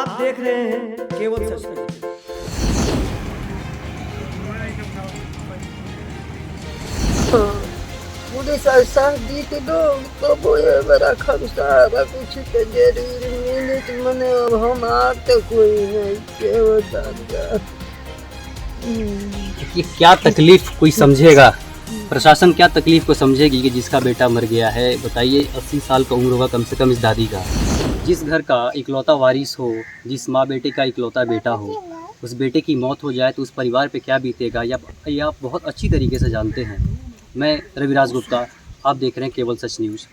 आप देख रहे हैं केवल सच न्यूज। पुलिस ऐसा दी थी तो वो ये मेरा खर्चा कुछ के जरूर मिनट मने अब हम आते कोई नहीं के बता। कि क्या तकलीफ कोई समझेगा, प्रशासन क्या तकलीफ को समझेगी कि जिसका बेटा मर गया है। बताइए 80 साल का उम्र होगा कम से कम इस दादी का। जिस घर का इकलौता वारिस हो, जिस माँ बेटे का इकलौता बेटा हो, उस बेटे की मौत हो जाए तो उस परिवार पे क्या बीतेगा ये आप बहुत अच्छी तरीके से जानते हैं। मैं रविराज गुप्ता, आप देख रहे हैं केवल सच न्यूज़।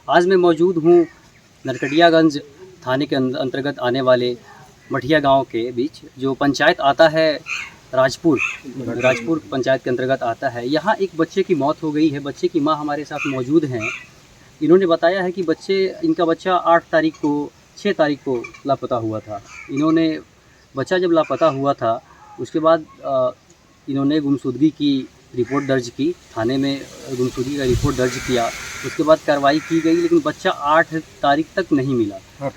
आज मैं मौजूद हूँ नरकटियागंज थाने के अंतर्गत आने वाले मठिया गांव के बीच, जो पंचायत आता है राजपुर पंचायत के अंतर्गत आता है। यहाँ एक बच्चे की मौत हो गई है। बच्चे की माँ हमारे साथ मौजूद हैं। इन्होंने बताया है कि इनका बच्चा 6 तारीख को लापता हुआ था। इन्होंने बच्चा जब लापता हुआ था उसके बाद इन्होंने गुमशुदगी की रिपोर्ट दर्ज की, थाने में गुमशुदगी का रिपोर्ट दर्ज किया। उसके बाद कार्रवाई की गई, लेकिन बच्चा 8 तारीख तक नहीं मिला। 8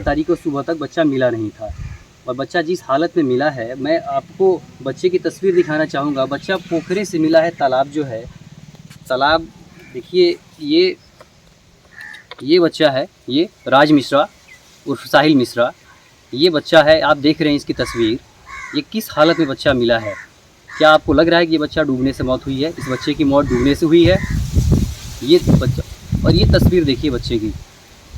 तारीख को सुबह तक बच्चा मिला नहीं था। और बच्चा जिस हालत में मिला है, मैं आपको बच्चे की तस्वीर दिखाना चाहूँगा। बच्चा पोखरे से मिला है। तालाब जो है, तालाब देखिए, ये बच्चा है, ये राज मिश्रा उर्फ साहिल मिश्रा, ये बच्चा है। आप देख रहे हैं इसकी तस्वीर। ये किस हालत में बच्चा मिला है। क्या आपको लग रहा है कि ये बच्चा डूबने से मौत हुई है? इस बच्चे की मौत डूबने से हुई है। ये बच्चा, और ये तस्वीर देखिए बच्चे की,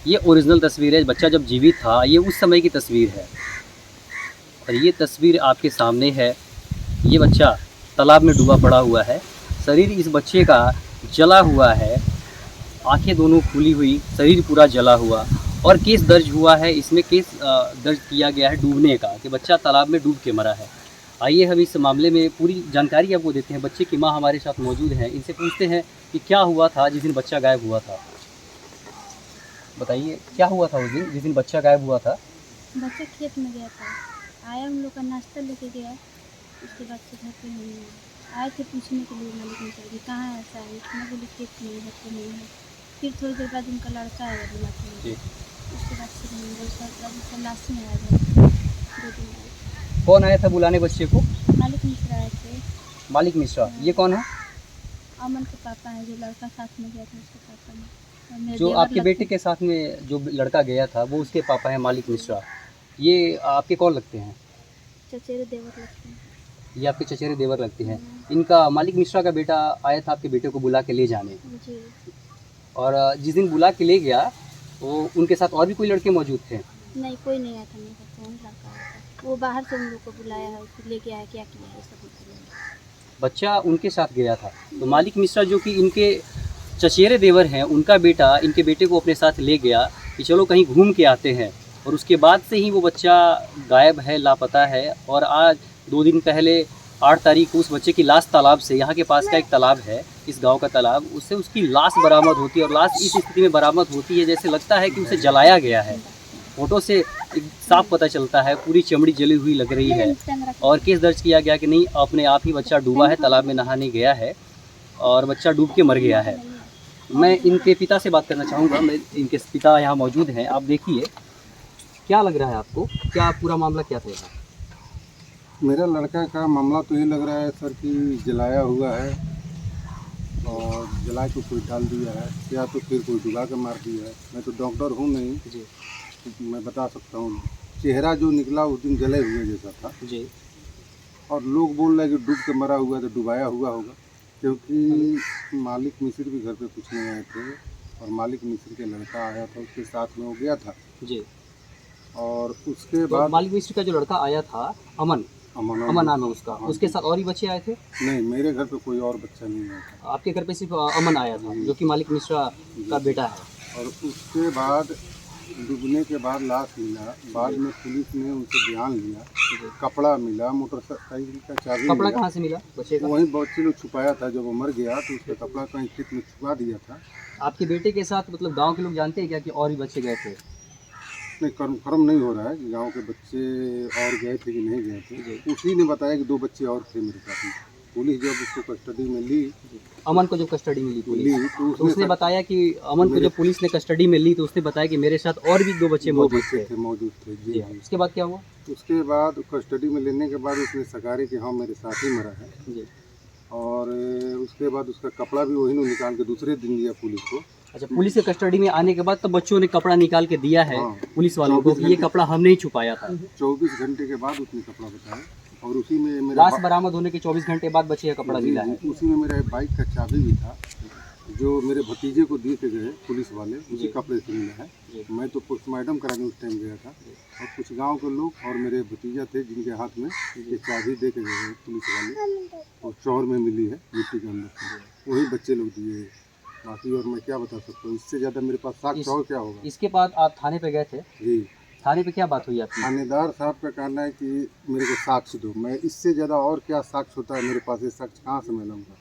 ये ओरिजिनल तस्वीर है। बच्चा जब जीवित था, ये उस समय की तस्वीर है। और ये तस्वीर आपके सामने है। ये बच्चा तालाब में डूबा पड़ा हुआ है। शरीर इस बच्चे का जला हुआ है, आंखें दोनों खुली हुई, शरीर पूरा जला हुआ। और केस दर्ज हुआ है, इसमें केस दर्ज किया गया है डूबने का, कि बच्चा तालाब में डूब के मरा है। आइए हम इस मामले में पूरी जानकारी आपको देते हैं। बच्चे की माँ हमारे साथ मौजूद हैं, इनसे पूछते हैं कि क्या हुआ था जिस दिन बच्चा गायब हुआ था। बताइए क्या हुआ था उस दिन जिस दिन बच्चा गायब हुआ था? बच्चा खेत में गया था, आया हम लोग का नाश्ता लेके गया, उसके बाद से घर पे नहीं आया। आए थे पूछने के लिए मालिक ने कहा कि कहाँ है ऐसा है, मैं बोली खेत में घर पे नहीं है। फिर थोड़ी देर बाद उनका लड़का आया बुलाते हैं, उसके बाद से लाश में आया घर 2 दिन बाद। कौन आया था बुलाने बच्चे को? मालिक मिश्रा आए थे। मालिक मिश्रा, ये कौन है? अमन के पापा हैं, जो लड़का साथ में गया था उसके पापा हैं। और मेरे जो देवर आपके बेटे के साथ में जो लड़का गया था वो उसके पापा हैं मालिक मिश्रा। ये आपके कौन लगते हैं? चचेरे देवर लगते हैं। ये आपके चचेरे देवर लगते हैं। इनका मालिक मिश्रा का बेटा आया था आपके बेटे को बुला के ले जाने, जी। और जिस दिन बुला के ले गया वो उनके साथ और भी कोई लड़के मौजूद थे? नहीं, कोई नहीं आया था मेरे घर पे, लड़का आया था। वो बाहर से हम लोग को बुलाया है, उसको लेके आया, क्या किया है सब बताया। बच्चा उनके साथ गया था। तो मालिक मिश्रा जो कि इनके चचेरे देवर हैं, उनका बेटा इनके बेटे को अपने साथ ले गया कि चलो कहीं घूम के आते हैं। और उसके बाद से ही वो बच्चा गायब है, लापता है। और आज 2 दिन पहले 8 तारीख को उस बच्चे की लाश तालाब से, यहाँ के पास का एक तालाब है, इस गांव का तालाब, उससे उसकी लाश बरामद होती है। और लाश इस स्थिति में बरामद होती है जैसे लगता है कि उसे जलाया गया है। फोटो से साफ पता चलता है, पूरी चमड़ी जली हुई लग रही है। और केस दर्ज किया गया कि नहीं, अपने आप ही बच्चा डूबा है, तालाब में नहाने गया है और बच्चा डूब के मर गया है। मैं इनके पिता से बात करना चाहूँगा। मैं इनके पिता यहाँ मौजूद हैं। आप देखिए, क्या लग रहा है आपको, क्या पूरा मामला क्या था? मेरा लड़का का मामला तो ये लग रहा है सर कि जलाया हुआ है, और जला के कोई डाल दिया है, या तो फिर कोई डुबा के मार दिया है। मैं तो डॉक्टर हूँ नहीं जी, तो मैं बता सकता हूँ। चेहरा जो निकला उस दिन जले हुए जैसा था जी। और लोग बोल रहे हैं कि डूब के मरा हुआ, तो डुबाया हुआ होगा, क्योंकि मालिक मिश्र भी घर पे पूछने आए थे और मालिक मिश्र के लड़का आया था, उसके साथ में वो गया था। जी। और उसके तो बाद मालिक मिश्र का जो लड़का आया था, अमन नाम है उसका, उसके साथ और भी बच्चे आए थे? नहीं, मेरे घर पे कोई और बच्चा नहीं आया था। आपके घर पे सिर्फ अमन आया था, जो कि मालिक मिश्रा का बेटा है। और उसके बाद डूबने के बाद लाश मिला। बाद में पुलिस ने उनसे बयान लिया, कपड़ा मिला, मोटरसाइकिल का चाबी कपड़ा मिला। कहाँ से मिला बच्चे का? वहीं बच्चे लोग छुपाया था। जब वो मर गया तो उसका कपड़ा कहीं खेत में छुपा दिया था। आपके बेटे के साथ मतलब गांव के लोग जानते हैं क्या कि और भी बच्चे गए थे? नहीं, कन्फर्म नहीं हो रहा है कि गांव के बच्चे और गए थे कि नहीं गए थे। उसी ने बताया कि 2 बच्चे और थे मेरे साथ में, पुलिस जब उसको कस्टडी में ली अमन को जो कस्टडी में ली पुलिस, तो तो उसने बताया कि अमन को जब पुलिस ने कस्टडी में ली तो उसने बताया कि मेरे साथ और भी 2 बच्चे दो मौजूद बच्चे थे। थे मौजूद थे जी जी हाँ। उसके बाद क्या हुआ? उसके बाद कस्टडी में लेने के बाद उसने सगारे कि हाँ मेरे साथ ही मरा है। जी और उसके बाद उसका कपड़ा भी वही ने निकाल के दूसरे दिन दिया पुलिस को। अच्छा, पुलिस के कस्टडी में आने के बाद तो बच्चों ने कपड़ा निकाल के दिया है हाँ। पुलिस वालों को कि ये कपड़ा हमने ही छुपाया था। 24 घंटे के बाद उसने कपड़ा बताया और उसी में मेरा लाश बरामद होने के 24 घंटे बाद बच्चे का कपड़ा मिला है। उसी में मेरा बाइक का चाबी भी था जो मेरे भतीजे को दिए के गए पुलिस वाले, उसी कपड़े से मिला है। मैं तो पोस्टमार्टम कराने उस टाइम गया था और कुछ गांव के लोग और मेरे भतीजा थे जिनके हाथ में ये चाबी दे के गए पुलिस वाले और चौर में मिली है मिट्टी के अंदर, वही बच्चे लोग दिए। बाकी और मैं क्या बता सकता हूँ, इससे ज़्यादा मेरे पास साक्ष्य और क्या होगा। इसके बाद आप थाने पे गए थे? जी, थाने पे क्या बात हुई आपकी? थानेदार साहब का कहना है कि मेरे को साक्ष्य दो। मैं इससे ज़्यादा और क्या साक्ष्य होता है मेरे पास, ये साक्ष्य कहाँ से मैं लाऊंगा?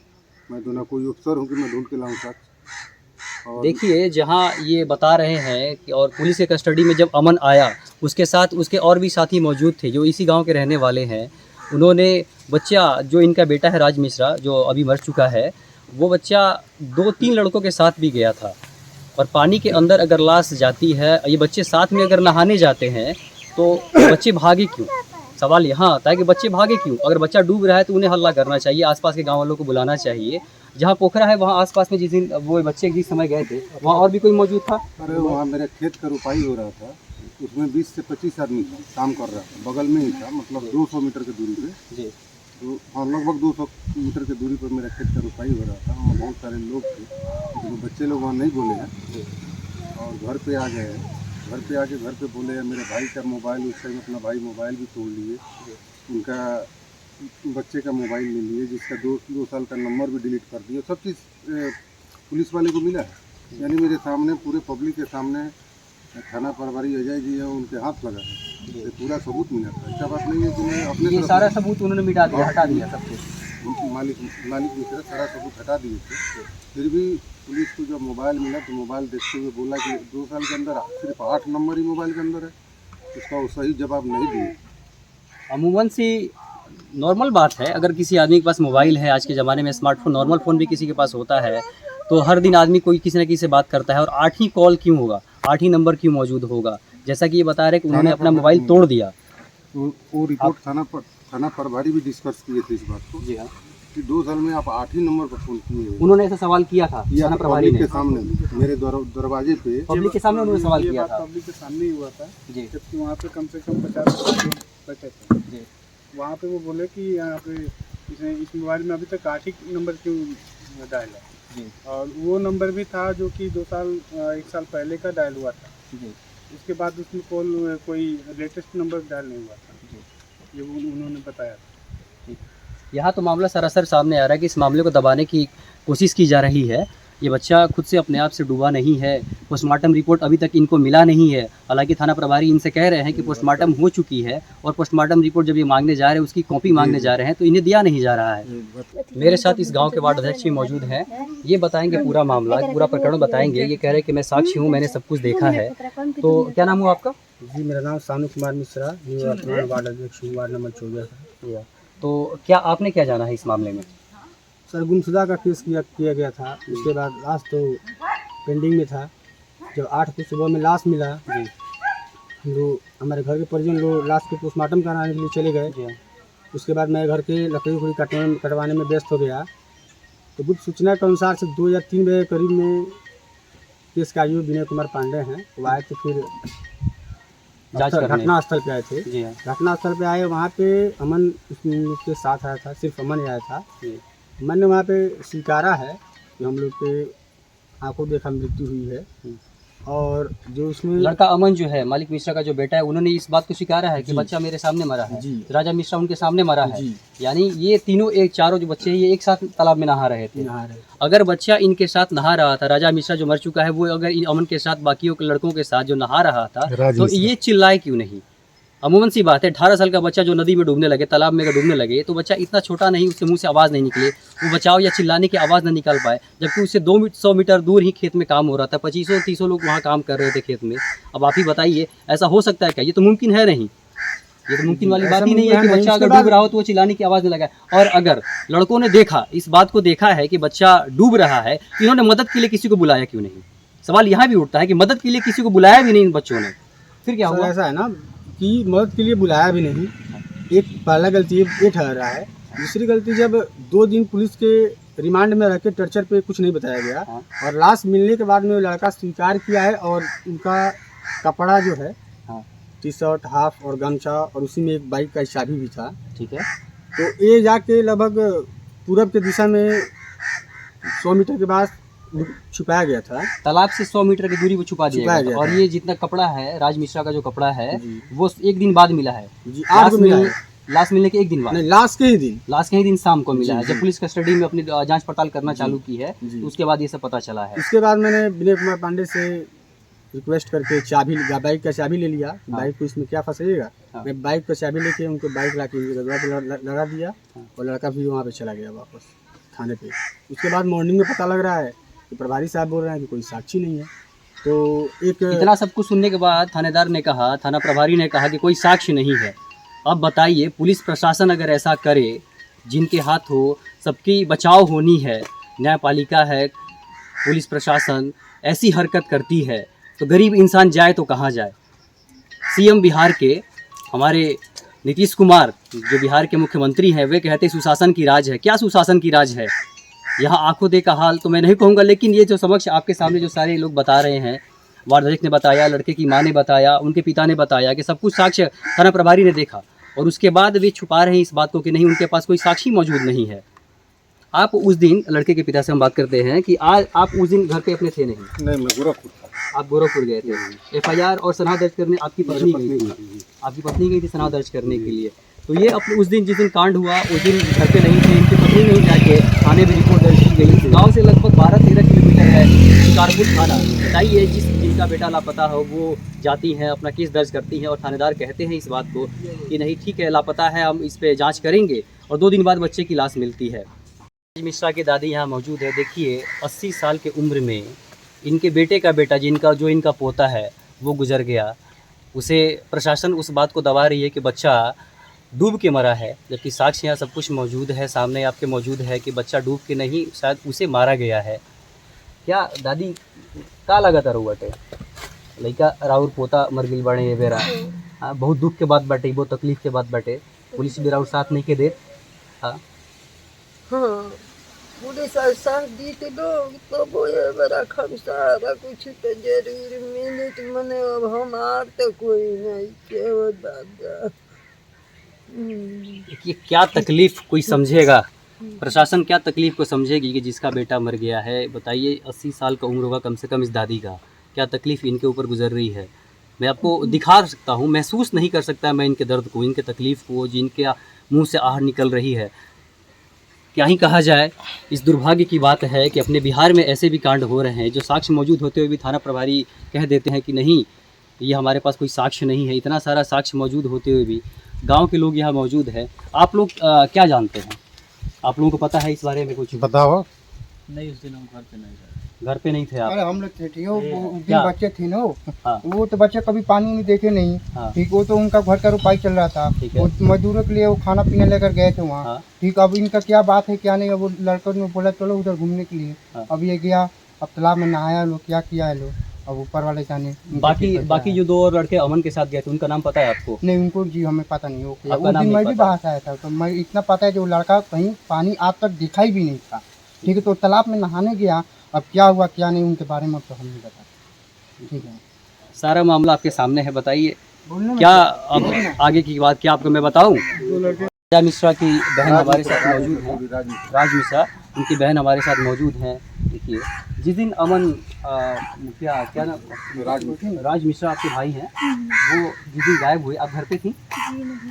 मैं तो ना कोई अफसर हूँ कि मैं ढूंढ के लाऊँ साक्ष्य। और देखिए, जहाँ ये बता रहे हैं कि और पुलिस के कस्टडी में जब अमन आया उसके साथ उसके और भी साथी मौजूद थे जो इसी गांव के रहने वाले हैं। उन्होंने बच्चा जो इनका बेटा है राज मिश्रा जो अभी मर चुका है, वो बच्चा 2-3 लड़कों के साथ भी गया था। और पानी के अंदर अगर लाश जाती है, ये बच्चे साथ में अगर नहाने जाते हैं तो बच्चे भागे क्यों? सवाल यहाँ आता है कि बच्चे भागे क्यों? अगर बच्चा डूब रहा है तो उन्हें हल्ला करना चाहिए, आसपास के गांव वालों को बुलाना चाहिए। जहाँ पोखरा है वहाँ आसपास में जिस दिन वो बच्चे जिस समय गए थे वहाँ और भी कोई मौजूद था? अरे वहाँ मेरे खेत का रुपाई हो रहा था, उसमें 20 से 25 आदमी था, काम कर रहा था, बगल में ही था, मतलब 200 मीटर की दूरी पे। जी, तो हाँ लगभग 200 मीटर की दूरी पर मेरा खेत का रुपाई हो रहा था। वहाँ बहुत सारे लोग थे, तो बच्चे लोग वहाँ नहीं बोले हैं और घर पे आ गए हैं। घर पे आके घर पे बोले मेरे भाई का मोबाइल, उस टाइम अपना भाई मोबाइल भी तोड़ लिए, उनका बच्चे का मोबाइल ले लिए जिसका 2 साल का नंबर भी डिलीट कर दिया। सब चीज़ पुलिस वाले को मिला है, यानी मेरे सामने पूरे पब्लिक के सामने थाना प्रभारी अजय जी है उनके हाथ लगा है, ये पूरा सबूत मिला था। ऐसा बात नहीं है कि मैं अपने ये तरफ सारा सबूत उन्होंने मिटा दिया, हटा दिया सब कुछ। मालिक मिश्रा सारा सबूत हटा दिए थे। फिर भी पुलिस को जब मोबाइल मिला तो मोबाइल देखते हुए बोला कि 2 साल के अंदर सिर्फ 8 नंबर ही मोबाइल के अंदर है, उसका वो सही जवाब नहीं दिए। अमूमन सी नॉर्मल बात है, अगर किसी आदमी के पास मोबाइल है, आज के ज़माने में स्मार्टफोन, नॉर्मल फ़ोन भी किसी के पास होता है, तो हर दिन आदमी कोई किसी न किसी से बात करता है। और 8 ही कॉल क्यों होगा, 8 ही नंबर क्यों मौजूद होगा? जैसा कि ये बता रहे कि उन्होंने अपना मोबाइल तोड़ दिया। तो वो रिपोर्ट थाना प्रभारी भी डिस्कस किए थे इस बात को जी हाँ, कि 2 साल में आप 8 ही नंबर पर फ़ोन किए हैं। उन्होंने ऐसा सवाल किया था या थाना प्रभारी पब्लिक ने? के सामने मेरे दरवाजे पे पब्लिक के सामने उन्होंने सवाल किया था? पब्लिक के सामने ही हुआ था, जी जबकि वहाँ पे कम से कम 50 लोग बैठे थे। जी, वहाँ पे वो बोले कि यहाँ पे इस मोबाइल में अभी तक 8 ही नंबर क्यों डायल है, जी और वो नंबर भी था जो कि 1 साल पहले का डायल हुआ था। जी उसके बाद उसमें कोई लेटेस्ट नंबर डायल नहीं हुआ था, ये उन्होंने बताया था। यहाँ तो मामला सरासर सामने आ रहा है कि इस मामले को दबाने की कोशिश की जा रही है। ये बच्चा खुद से अपने आप से डूबा नहीं है, पोस्टमार्टम रिपोर्ट अभी तक इनको मिला नहीं है। हालांकि थाना प्रभारी इनसे कह रहे हैं कि पोस्टमार्टम हो चुकी है और पोस्टमार्टम रिपोर्ट जब ये मांगने जा रहे हैं उसकी कॉपी मांगने जा रहे हैं तो इन्हें दिया नहीं जा रहा है। मेरे साथ इस गांव के वार्ड अध्यक्ष भी मौजूद हैं, ये बताएंगे पूरा मामला, पूरा प्रकरण बताएंगे। ये कह रहे हैं कि मैं साक्षी हूँ, मैंने सब कुछ देखा है। तो क्या नाम हुआ आपका? जी, मेरा नाम सानू कुमार मिश्रा, वर्तमान वार्ड अध्यक्ष हूँ, वार्ड नंबर 14। तो क्या आपने क्या जाना है इस मामले में? सर, गुमशुदा का केस किया गया था, उसके बाद लाश तो पेंडिंग में था। जब 8 को सुबह में लाश मिला, जी हम लोग हमारे घर के परिजन लोग लाश के पोस्टमार्टम कराने के लिए चले गए। जी उसके बाद मैं घर के लकड़ी उकड़ी कटवाने में व्यस्त हो गया। तो गुप्त सूचना के अनुसार से 2 या 3 बजे करीब में केस का आयु विनय कुमार पांडे हैं, वो आए थे, फिर घटना स्थल पे आए थे। जी हाँ, घटना स्थल पे आए, वहाँ पे अमन उसके साथ आया था, सिर्फ अमन ही आया था। जी मैंने वहाँ पे स्वीकारा है कि हम लोग के आंखों देखा मृत्यु हुई है। और जो उसमें लड़का अमन जो है, मालिक मिश्रा का जो बेटा है, उन्होंने इस बात को स्वीकारा है कि जी। बच्चा मेरे सामने मरा है, जी। राजा मिश्रा उनके सामने मरा है। जी। यानी ये तीनों चारों जो बच्चे हैं ये एक साथ तालाब में नहा रहे थे। नहा रहे। अगर बच्चा इनके साथ नहा रहा था, राजा मिश्रा जो मर चुका है, वो अगर इन अमन के साथ बाकियों के लड़कों के साथ जो नहा रहा था तो ये चिल्लाए क्यों नहीं? अमूमन सी बात है, 18 साल का बच्चा जो नदी में डूबने लगे, तालाब में अगर डूबने लगे, तो बच्चा इतना छोटा नहीं, उसके मुंह से आवाज़ नहीं निकले, वो बचाओ या चिल्लाने की आवाज़ ना निकाल पाए, जबकि उससे 200 मीटर दूर ही खेत में काम हो रहा था। 2500-30 लोग वहाँ काम कर रहे थे खेत में। अब आप ही बताइए, ऐसा हो सकता है क्या? ये तो मुमकिन है नहीं। ये तो मुमकिन वाली ऐसा बात ही नहीं है मुमकिन कि है बच्चा नहीं। अगर उसके डूब रहा हो तो वो चिल्लाने की आवाज़ न लगाए। और अगर लड़कों ने देखा, इस बात को देखा है कि बच्चा डूब रहा है, तो इन्होंने मदद के लिए किसी को बुलाया क्यों नहीं? सवाल यहाँ भी उठता है कि मदद के लिए किसी को बुलाया भी नहीं इन बच्चों ने, फिर क्या सर हुआ? ऐसा है ना कि मदद के लिए बुलाया भी नहीं। एक पहला गलती ये ठहरा है। दूसरी गलती, जब 2 दिन पुलिस के रिमांड में रह के टर्चर पे कुछ नहीं बताया गया हाँ। और लाश मिलने के बाद में वो लड़का स्वीकार किया है और उनका कपड़ा जो है, हाँ। टी शर्ट, हाफ और गमछा, और उसी में एक बाइक का चाबी भी था। ठीक है। तो ये जाके लगभग पूरब के दिशा में 100 मीटर के बाद छुपाया गया था। तालाब से 100 मीटर की दूरी वो छुपा दिया छुपाया गया था। गया और था। ये जितना कपड़ा है, राज मिश्रा का जो कपड़ा है, जी। वो एक दिन बाद मिला है। जी, आज को मिला है। लाश मिलने के एक दिन बाद, नहीं, लाश के ही दिन। लाश के ही दिन शाम को मिला जी, है। जब जी। पुलिस कस्टडी में अपनी जांच पड़ताल करना जी। चालू की है, जी। तो उसके बाद ये सब पता चला है। इसके बाद मैंने विनय कुमार पांडे से रिक्वेस्ट करके बाइक का चाबी ले लिया। हाँ। बाइक को इसमें क्या फंसेगा। हाँ। मैं बाइक का चाबी लेके उनको बाइक ला के गदवा पे लगा दिया हाँ। और लड़का भी वहाँ पे चला गया वापस थाने पे। उसके बाद मॉर्निंग में पता लग रहा है कि प्रभारी साहब बोल रहे हैं कि कोई साक्षी नहीं है। तो एक इतना सब कुछ सुनने के बाद थानेदार ने कहा, थाना प्रभारी ने कहा कि कोई साक्ष्य नहीं है। अब बताइए, पुलिस प्रशासन अगर ऐसा करे, जिनके हाथ हो सबकी बचाव होनी है, न्यायपालिका है, पुलिस प्रशासन ऐसी हरकत करती है, तो गरीब इंसान जाए तो कहाँ जाए? सीएम बिहार के हमारे नीतीश कुमार, जो बिहार के मुख्यमंत्री हैं, वे कहते सुशासन की राज है। क्या सुशासन की राज है? यहाँ आंखों देखा हाल तो मैं नहीं कहूँगा, लेकिन ये जो समक्ष आपके सामने जो सारे लोग बता रहे हैं, वार्धक ने बताया, लड़के की माँ ने बताया, उनके पिता ने बताया कि सब कुछ साक्ष्य थाना प्रभारी ने देखा, और उसके बाद वे छुपा रहे हैं इस बात को कि नहीं, उनके पास कोई साक्षी मौजूद नहीं है। आप उस दिन, लड़के के पिता से हम बात करते हैं कि आज आप उस दिन घर पे अपने थे नहीं? नहीं, मैं गोरखपुर था। आप गोरखपुर गए थे। FIR और सनहा दर्ज करने आपकी पत्नी गई थी। आपकी पत्नी गई थी सनहा दर्ज करने के लिए। तो ये अपने उस दिन, जिस दिन कांड हुआ, उस दिन घर पे नहीं थे, इनकी पत्नी नहीं जाके थाने में रिपोर्ट दर्ज की गई। गाँव से लगभग 12-13 किलोमीटर है शिकारपुर थाना। बताइए, जिनका बेटा लापता हो वो जाती हैं, अपना केस दर्ज करती हैं, और थानेदार कहते हैं इस बात को कि नहीं ठीक है, लापता है, हम इस पर जाँच करेंगे, और 2 दिन बाद बच्चे की लाश मिलती है। मिश्रा की दादी यहाँ मौजूद है। देखिए, 80 साल की उम्र में इनके बेटे का बेटा, जो इनका पोता है, वो गुजर गया। उसे प्रशासन उस बात को दबा रही है कि बच्चा डूब के मरा है, जबकि साक्ष्य यहाँ सब कुछ मौजूद है, सामने आपके मौजूद है कि बच्चा डूब के नहीं, शायद उसे मारा गया है। क्या दादी का लगातार हुआ टे लड़का राउर पोता मर गई बड़े ये बेरा? बहुत दुख के बात बाटे, बहुत तकलीफ के बात बाटे। पुलिस भी राउर साथ नहीं के दे। हाँ, पुलिस साथ दी तो लोग तो वो ये बड़ा सारा कुछ तो जरूर मिले तो मने अब हमार तो कोई नहीं के वो दादा। ये क्या तकलीफ कोई समझेगा? प्रशासन क्या तकलीफ को समझेगी कि जिसका बेटा मर गया है? बताइए, 80 साल का उम्र होगा कम से कम इस दादी का, क्या तकलीफ इनके ऊपर गुजर रही है? मैं आपको दिखा सकता हूँ, महसूस नहीं कर सकता मैं इनके दर्द को, इनके तकलीफ को, जिनके मुंह से आहट निकल रही है। क्या ही कहा जाए। इस दुर्भाग्य की बात है कि अपने बिहार में ऐसे भी कांड हो रहे हैं जो साक्ष्य मौजूद होते हुए भी थाना प्रभारी कह देते हैं कि नहीं, ये हमारे पास कोई साक्ष्य नहीं है। इतना सारा साक्ष्य मौजूद होते हुए भी गांव के लोग यहाँ मौजूद हैं। आप लोग क्या जानते हैं? आप लोगों को पता है इस बारे में कुछ? बताओ। नहीं, उस दिन हम घर पे नहीं थे आप? अरे हम लोग थे ठीक, वो उस क्या? दिन बच्चे थे ना, हाँ। वो तो बच्चे कभी पानी नहीं देखे नहीं। हाँ। ठीक, वो तो उनका घर का रुपाई चल रहा था, ठीक है। वो मजदूरों के लिए वो खाना पीना लेकर गए थे वहाँ। हाँ। ठीक, अब इनका क्या बात है क्या नहीं, अब वो लड़कों ने बोला चलो उधर घूमने के लिए। हाँ। अब ये गया, अब तालाब में नहाया लोग, क्या किया है लोग, अब ऊपर वाले जाने। बाकी जो 2 और लड़के अमन के साथ गए थे, उनका नाम पता है आपको? नहीं, उनको जी हमें पता नहीं। वो आपका उस नाम दिन नहीं मैं भी पता? बाहर से आया था, तो मैं इतना पता है जो लड़का कहीं पानी आज तक दिखाई भी नहीं था। ठीक है, तो तालाब में नहाने गया, अब क्या हुआ क्या नहीं उनके बारे में तो हम नहीं बता। ठीक है, सारा मामला आपके सामने है। बताइए बोलने में क्या अब आगे की बात क्या आपको मैं बताऊं? राजा मिश्रा की बहन हमारे साथ मौजूद है, राज मिश्रा, उनकी बहन हमारे साथ मौजूद हैं। देखिए, जिस दिन अमन क्या नाम, राज मिश्रा आपके भाई हैं, वो जिस दिन गायब हुए, आप घर पे थी? जी नहीं थी।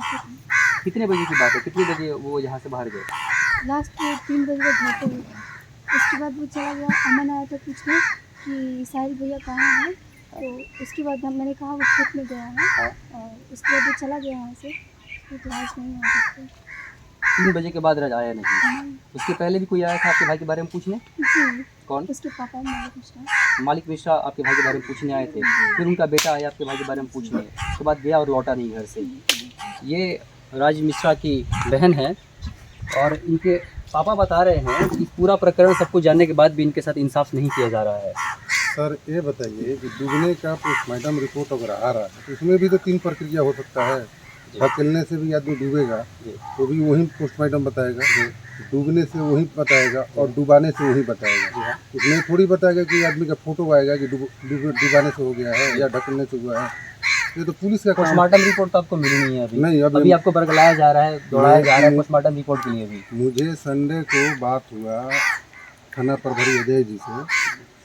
कितने बजे की बात है? कितने बजे वो यहाँ से बाहर गए? लास्ट 3 बजे घर पे हुआ। उसके बाद वो चला गया। अमन आया था पूछने कि साहिल भैया कहाँ हैं, तो उसके बाद मैंने कहा वो खेत में गया है, और उसके बाद वो चला गया यहाँ से, तो क्लास नहीं आ सकते। 3 बजे के बाद राज आया नहीं। उसके पहले भी कोई आया था आपके भाई के बारे में पूछने? जी, कौन? उसके पापा मालिक मिश्रा। मालिक मिश्रा आपके भाई के बारे में पूछने आए थे, फिर उनका बेटा आया आपके भाई के बारे में पूछने, उसके बाद गया और लौटा नहीं घर से। ये राज मिश्रा की बहन है और इनके पापा बता रहे हैं कि पूरा प्रकरण सबको जानने के बाद भी इनके साथ इंसाफ नहीं किया जा रहा है। सर ये बताइए कि डूबने का पोस्टमार्टम रिपोर्ट अगर आ रहा है तो उसमें भी तो 3 प्रक्रिया हो सकता है। धकेलने से भी आदमी डूबेगा तो भी वही पोस्टमार्टम बताएगा, डूबने से वही बताएगा और डुबाने से वही बताएगा। उसमें थोड़ी बताएगा कि आदमी का फोटो आएगा कि डुबाने से हो गया है या ढकलने से हुआ है। ये तो पुलिस का काम है। पोस्टमार्टम रिपोर्ट तो आपको मिली नहीं है अभी? नहीं, अभी आपको बरगलाया जा रहा है, दौड़ाया जा रहा है पोस्टमार्टम रिपोर्ट के लिए भी। मुझे संडे को बात हुआ थाना प्रभारी अजय जी से,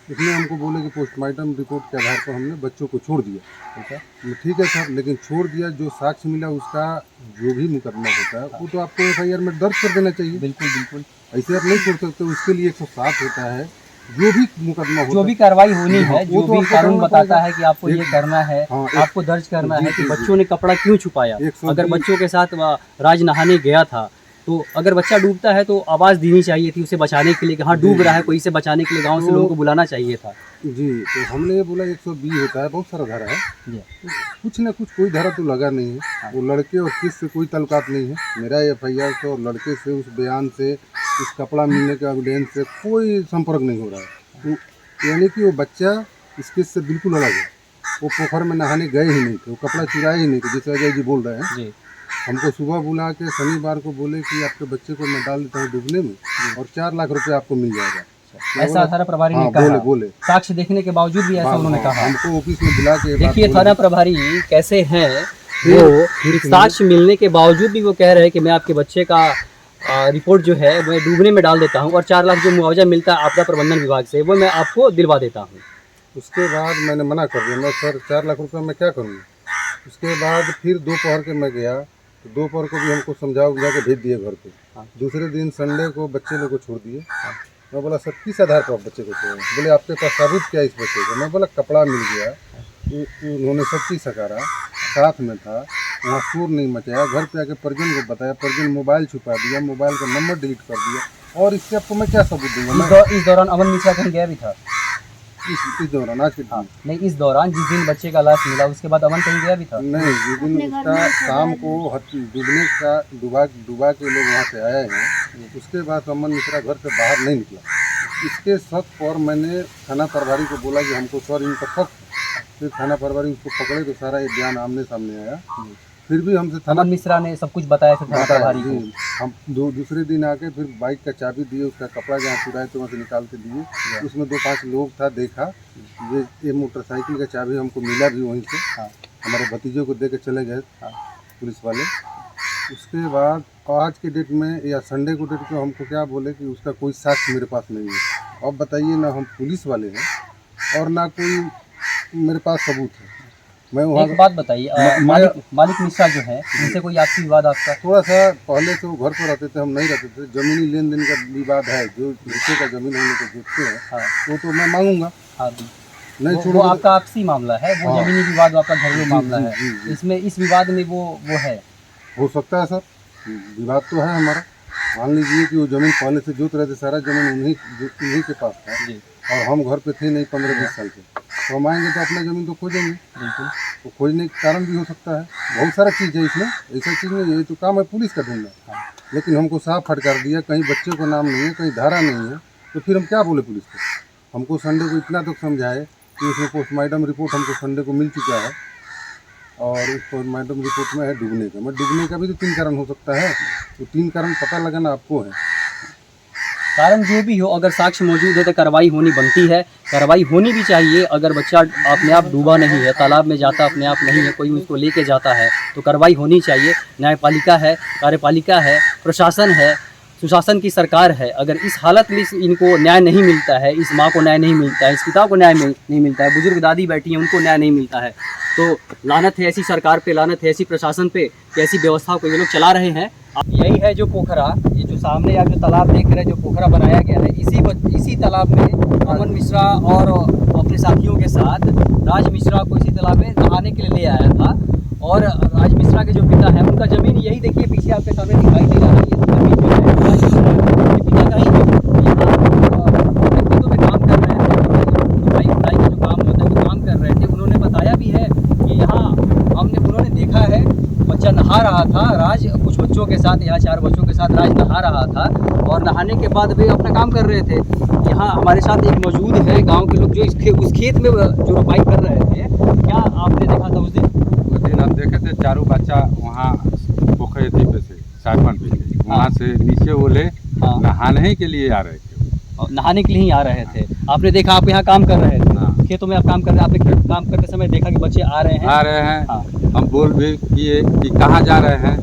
उसने हमको बोले कि पोस्टमार्टम रिपोर्ट के आधार पर हमने बच्चों को छोड़ दिया। ठीक है सर, लेकिन छोड़ दिया, जो साक्ष्य मिला उसका जो भी मुकदमा होता है वो तो आपको एफआईआर में दर्ज कर देना चाहिए। बिल्कुल बिल्कुल, ऐसे आप नहीं छोड़ सकते। उसके लिए 107 होता है, जो भी मुकदमा होता जो भी कार्रवाई होनी है, जो तो भी आपको कानून करना बताता पड़ेगा। है कि आपको ये करना है, हाँ, आपको दर्ज करना जी, है कि जी, बच्चों ने कपड़ा क्यों छुपाया। 120 अगर बच्चों के साथ राज नहाने गया था तो अगर बच्चा डूबता है तो आवाज़ देनी चाहिए थी उसे बचाने के लिए कि हाँ डूब रहा है, कोई इसे बचाने के लिए गांव से लोगों को बुलाना चाहिए था। जी, तो हमने ये बोला 120 होता है, बहुत सारा धारा है, जी। कुछ ना कुछ कोई धारा तो लगा नहीं है। वो लड़के और किस से कोई ताल्लुकात नहीं है। मेरा एफआईआर से और लड़के से, उस बयान से, उस कपड़ा मिलने के एविडेंस से कोई संपर्क नहीं हो रहा है। तो यानी कि वो बच्चा इस केस से बिल्कुल अलग है। वो पोखर में नहाने गए ही नहीं थे, वो कपड़ा चुराए ही नहीं थे, जैसे अजय जी बोल रहे हैं। जी। हमको सुबह बुला के शनिवार को बोले कि आपके बच्चे को मैं डाल देता हूँ डूबने में और 4 लाख रुपए आपको मिल जाएगा। ऐसा थाना प्रभारी ने हाँ, कहा। बोले साक्ष्य देखने के बावजूद भी ऐसा उन्होंने कहा। हमको ऑफिस में बुला के देखिए थाना प्रभारी कैसे हैं वो, साक्ष्य मिलने के बावजूद भी वो कह रहे हैं कि मैं आपके बच्चे का रिपोर्ट जो है मैं डूबने में डाल देता हूँ और 4 लाख जो मुआवजा मिलता है आपदा प्रबंधन विभाग से वो मैं आपको दिलवा देता हूँ। उसके बाद मैंने मना कर दिया, मैं सर 4 लाख रुपए मैं क्या करूँगा। उसके बाद फिर दोपहर के मैं गया तो दोपहर को भी हमको समझा उमझा के भेज दिए घर पे। दूसरे दिन संडे को बच्चे लोग को छोड़ दिए। मैं बोला सर किस आधार पर आप बच्चे को छोड़े? बोले आपके पास सबूत क्या इस बच्चे का? मैं बोला कपड़ा मिल गया, उन्होंने सब चीज़ सकारा, साथ में था, वहाँ शोर नहीं मचाया, घर पे आके परिजन को बताया, परिजन मोबाइल छुपा दिया, मोबाइल का नंबर डिलीट कर दिया और इससे आपको मैं क्या सबूत दूंगा। इस दौरान अमन मिश्रा कहीं गया भी था? इस दौरान आज के दिन नहीं, इस दौरान जिस दिन बच्चे का लाश मिला उसके बाद अमन कहीं गया भी था? नहीं, जिस दिन उसका शाम को डूबने का डुबा के लोग वहाँ से आए हैं, उसके बाद अमन मिश्रा घर से बाहर नहीं निकला। इसके शक पर मैंने थाना प्रभारी को बोला कि हमको सर इनका शक है। फिर थाना प्रभारी उसको पकड़े तो सारा ये बयान आमने सामने आया। फिर भी हमसे थाना अमन मिश्रा ने सब कुछ बताया फिर थाना प्रभारी को? हम दूसरे दिन आके फिर बाइक का चाबी दिए, उसका कपड़ा जहाँ चुराए तो वहाँ से निकाल के दिए। उसमें 2-5 लोग था, देखा ये मोटरसाइकिल का चाबी हमको मिला भी वहीं से। हमारे भतीजों को दे के चले गए पुलिस वाले। उसके बाद आज के डेट में या संडे को डेट को हमको क्या बोले कि उसका कोई साक्ष्य मेरे पास नहीं है। अब बताइए, ना हम पुलिस वाले हैं और ना कोई मेरे पास सबूत है। मैं वहाँ एक बात बताइए, मालिक मिश्रा जो है उनसे कोई आपसी विवाद आपका? थोड़ा सा पहले से वो घर पर रहते थे, हम नहीं रहते थे। जमीनी लेन देन का विवाद है, जो हिस्से का जमीन हम लोग को देखते हैं वो तो मैं मांगूंगा। नहीं वो छोड़ो, आपका आपसी मामला है, वो जमीनी विवाद आपका घरेलू मामला है। जी। इसमें इस विवाद में वो है, हो सकता है सर, विवाद तो है हमारा। मान लीजिए कि वो जमीन पहले से जोत रहे थे, सारा जमीन उन्हीं के पास था और हम घर पे थे नहीं 15-20 साल से। तो हम आएंगे तो अपना ज़मीन तो खोजेंगे। बिल्कुल। तो खोजने के कारण भी हो सकता है, बहुत सारा चीज़ है इसमें, ऐसा चीज़ नहीं है। तो काम है पुलिस का ढूंढना। लेकिन हमको साफ फटकार दिया, कहीं बच्चे को नाम नहीं है, कहीं धारा नहीं है, तो फिर हम क्या बोले पुलिस को। हमको संडे को इतना तो समझाए कि उसमें पोस्टमार्टम रिपोर्ट हमको संडे को मिल चुका है और उस पोस्टमार्टम रिपोर्ट में है डूबने का। मैं डूबने का भी तो 3 कारण हो सकता है, तो 3 कारण पता लगाना आपको है। कारण जो भी हो, अगर साक्ष्य मौजूद है तो कार्रवाई होनी बनती है, कार्रवाई होनी भी चाहिए। अगर बच्चा अपने आप डूबा नहीं है, तालाब में जाता अपने आप नहीं है, कोई उसको लेके जाता है तो कार्रवाई होनी चाहिए। न्यायपालिका है, कार्यपालिका है, प्रशासन है, सुशासन की सरकार है। अगर इस हालत में इनको न्याय नहीं मिलता है, इस माँ को न्याय नहीं मिलता है, इस पिता को न्याय नहीं मिलता है, बुजुर्ग दादी बैठी हैं उनको न्याय नहीं मिलता है, तो लानत है ऐसी सरकार पे, लानत है ऐसी प्रशासन पे कि ऐसी व्यवस्था को ये लोग चला रहे हैं। यही है जो पोखरा, ये जो सामने आप जो तालाब देख रहे हैं, जो पोखरा बनाया गया है, इसी तालाब में अमन मिश्रा और अपने साथियों के साथ राज मिश्रा को इसी तालाब में नहाने के लिए ले आया था। और राज मिश्रा के जो पिता है उनका ज़मीन यही देखिए पीछे आपके सामने दिखाई दे रहा है, ये ज़मीन जो है राज मिश्रा के पिता का ही खेतों में काम कर रहे थे, जुताई का जो काम होता है वो काम कर रहे थे। उन्होंने बताया भी है कि यहाँ उन्होंने देखा है बच्चा नहा नहा रहा था राज, कुछ बच्चों के साथ, यहाँ 4 बच्चों के साथ राज नहा रहा था और नहाने के बाद वे अपना काम कर रहे थे। यहाँ हमारे साथ एक मौजूद है गांव के लोग जो उस खेत में जो रोपाई कर रहे थे। क्या आपने देखा था उस दिन? उस दिन हम देखे थे, चारों बच्चा वहाँ पोखरे थी पे से साइफन पे थे, वहाँ से नीचे वो ले नहाने के लिए आ रहे थे। नहाने के लिए ही आ रहे थे। आपने देखा, आप यहाँ काम कर रहे थे, खेतों में आप काम कर रहे हैं, आपने काम करते समय देखा कि बच्चे आ रहे हैं? हाँ। हम बोल भी किए कि कहाँ जा रहे हैं,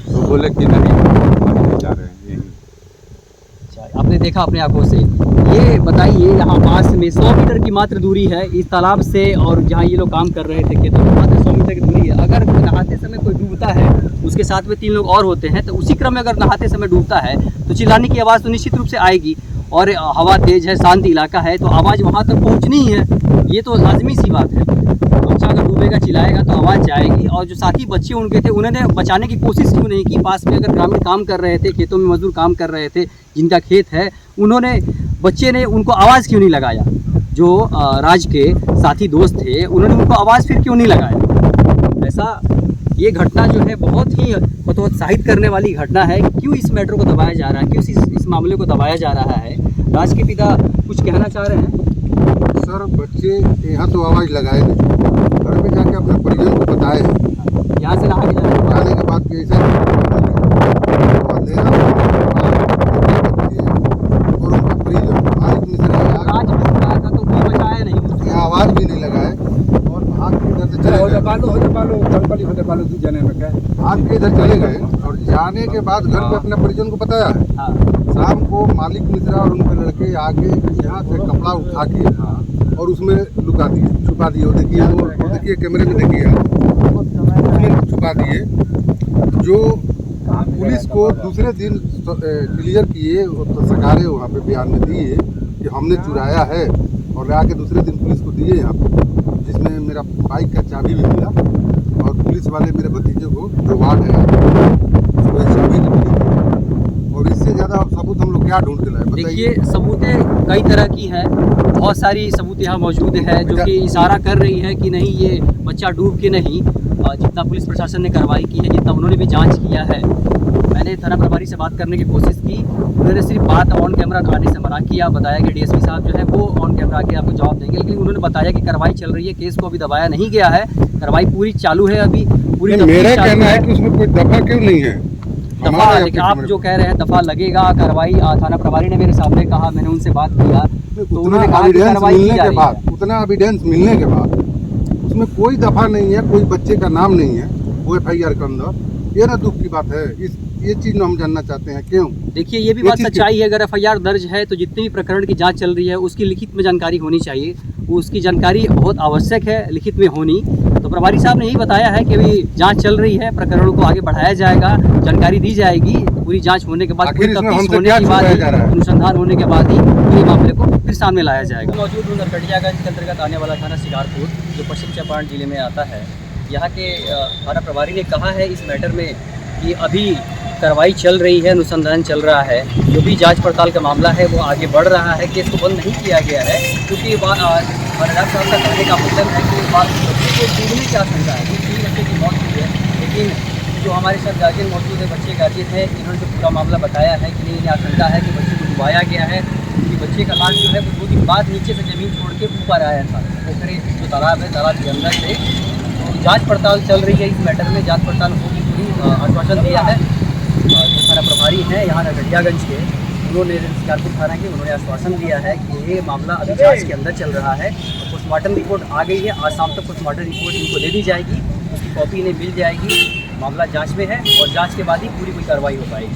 तो बोले कि नहीं जा रहे हैं यहीं। अच्छा, आपने देखा अपने आंखों से। ये बताइए, यहाँ पास में 100 मीटर की मात्र दूरी है इस तालाब से और जहाँ ये लोग काम कर रहे थे खेतों में, मात्र 100 मीटर की दूरी है। अगर नहाते समय कोई डूबता है, उसके साथ में 3 लोग और होते हैं, तो उसी क्रम में अगर नहाते समय डूबता है तो चिल्लाने की आवाज़ तो निश्चित रूप से आएगी। और हवा तेज है, शांत इलाका है, तो आवाज़ वहाँ तक पहुँचनी ही है, ये तो लाजमी सी बात है। बच्चा अगर डूबेगा, चिल्लाएगा तो आवाज़ जाएगी। और जो साथी बच्चे उनके थे, उन्होंने बचाने की कोशिश क्यों नहीं की? पास में अगर ग्रामीण काम कर रहे थे, खेतों में मजदूर काम कर रहे थे, जिनका खेत है, बच्चे ने उनको आवाज़ क्यों नहीं लगाया? जो राज के साथी दोस्त थे, उन्होंने उनको आवाज़ फिर क्यों नहीं लगाया? ऐसा ये घटना जो है बहुत ही हतोत्साहित करने वाली घटना है। क्यों इस मैटर को दबाया जा रहा है, क्यों इस मामले को दबाया जा रहा है? राज के पिता कुछ कहना चाह रहे हैं? सर, बच्चे यहाँ तो आवाज़ लगाए नहीं, घर में जाके अपने परिजन को बताए हैं। यहाँ से नहा के जाने के बाद कि ऐसा और उनका परिजन राज डूब रहा था तो कोई बचाया नहीं, उसकी आवाज़ भी नहीं लगाए और भाग के इधर से चले गए। भाग के इधर चले गए और जाने के बाद घर पे अपने परिजन को बताया है। शाम को मालिक मिश्रा और उनके लड़के आके यहाँ से कपड़ा उठा के और उसमें लुका दिए, छुपा दिए। देखिए वो देखिए कैमरे में देखिए आप, उसमें छुपा दिए। जो पुलिस को दूसरे दिन क्लियर किए तो सरकारें वहाँ पे बयान में दिए कि हमने चुराया है और ला के दूसरे दिन पुलिस को दिए यहाँ पे, जिसमें मेरा बाइक का चाबी भी मिला और पुलिस वाले मेरे भतीजे को जो वार्ड है उसको चाबी भी मिली। और इससे ज़्यादा सबूत हम लोग क्या ढूंढ के लाए? देखिए, सबूतें कई तरह की हैं, बहुत सारी सबूत यहाँ मौजूद है जो कि इशारा कर रही है कि नहीं, ये बच्चा डूब के नहीं। जितना पुलिस प्रशासन ने कार्रवाई की है, जितना उन्होंने भी जांच किया है, मैंने थाना प्रभारी से बात करने की कोशिश की, उन्होंने सिर्फ बात ऑन कैमरा आने से मना किया। बताया कि डीएसपी साहब जो है वो ऑन कैमरा आके आपको जवाब देंगे, लेकिन उन्होंने बताया कि कार्रवाई चल रही है, केस को अभी दबाया नहीं गया है, कार्रवाई पूरी चालू है अभी पूरी। मेरा कहना है कि उसमें कोई दफा क्यों नहीं है? दफा आप जो कह रहे हैं दफा लगेगा, कार्रवाई थाना प्रभारी ने मेरे सामने कहा, मैंने उनसे बात किया तो उन्होंने कहा कि कार्रवाई की जा रही है। उतना एविडेंस मिलने के बाद उसमें कोई दफा नहीं है, कोई बच्चे का नाम नहीं है वो FIR के अंदर। ये ना दुख की बात है, ये चीज़ हम जानना चाहते हैं क्यों। देखिए, ये भी बात सच्चाई है, अगर FIR दर्ज है तो जितने भी प्रकरण की जांच चल रही है उसकी लिखित में जानकारी होनी चाहिए, उसकी जानकारी बहुत आवश्यक है लिखित में होनी। तो प्रभारी साहब ने यही बताया है कि अभी जांच चल रही है, प्रकरणों को आगे बढ़ाया जाएगा, जानकारी दी जाएगी, पूरी जांच होने के बाद, पूरी तफ्तीश होने के बाद, अनुसंधान होने के बाद ही ये मामले को फिर सामने लाया जाएगा। मौजूद हूँ नरकटियागंज के अंतर्गत आने वाला थाना शिकारपुर, जो पश्चिम चंपारण जिले में आता है। यहाँ के थाना प्रभारी ने कहा है इस मैटर में कि अभी कार्रवाई चल रही है, अनुसंधान चल रहा है, जो भी जांच पड़ताल का मामला है वो आगे बढ़ रहा है, केस को बंद नहीं किया गया है, क्योंकि थानेदार साहब का कहने का मतलब है कि बच्चे को डूबने की आशंका है। 3 बच्चे की मौत हुई है, लेकिन जो हमारे साथ गार्जियन मौजूद है, बच्चे गार्जियन है, इन्होंने जो पूरा मामला बताया है कि नहीं, इन्हें आशंका है कि बच्चे को डुबाया गया है, क्योंकि बच्चे का लाश जो है वो 2 दिन बाद नीचे से ज़मीन छोड़ के ऊपर आया था, पोखरे जो तालाब है, तालाब के अंदर से। तो जाँच पड़ताल चल रही है इस मैटर में, जाँच पड़ताल होगी पूरी, आश्वासन दिया है जो थाना प्रभारी हैं यहाँ नरकटियागंज के, उन्होंने शिकारपुर थाना के, उन्होंने आश्वासन दिया है कि ये मामला अभी जांच के अंदर चल रहा है। पोस्टमार्टम रिपोर्ट आ गई है, आज शाम तक पोस्टमार्टम रिपोर्ट इनको दे दी जाएगी, उसकी कॉपी इन्हें मिल जाएगी। मामला जांच में है और जांच के बाद ही पूरी कोई कार्रवाई हो पाएगी।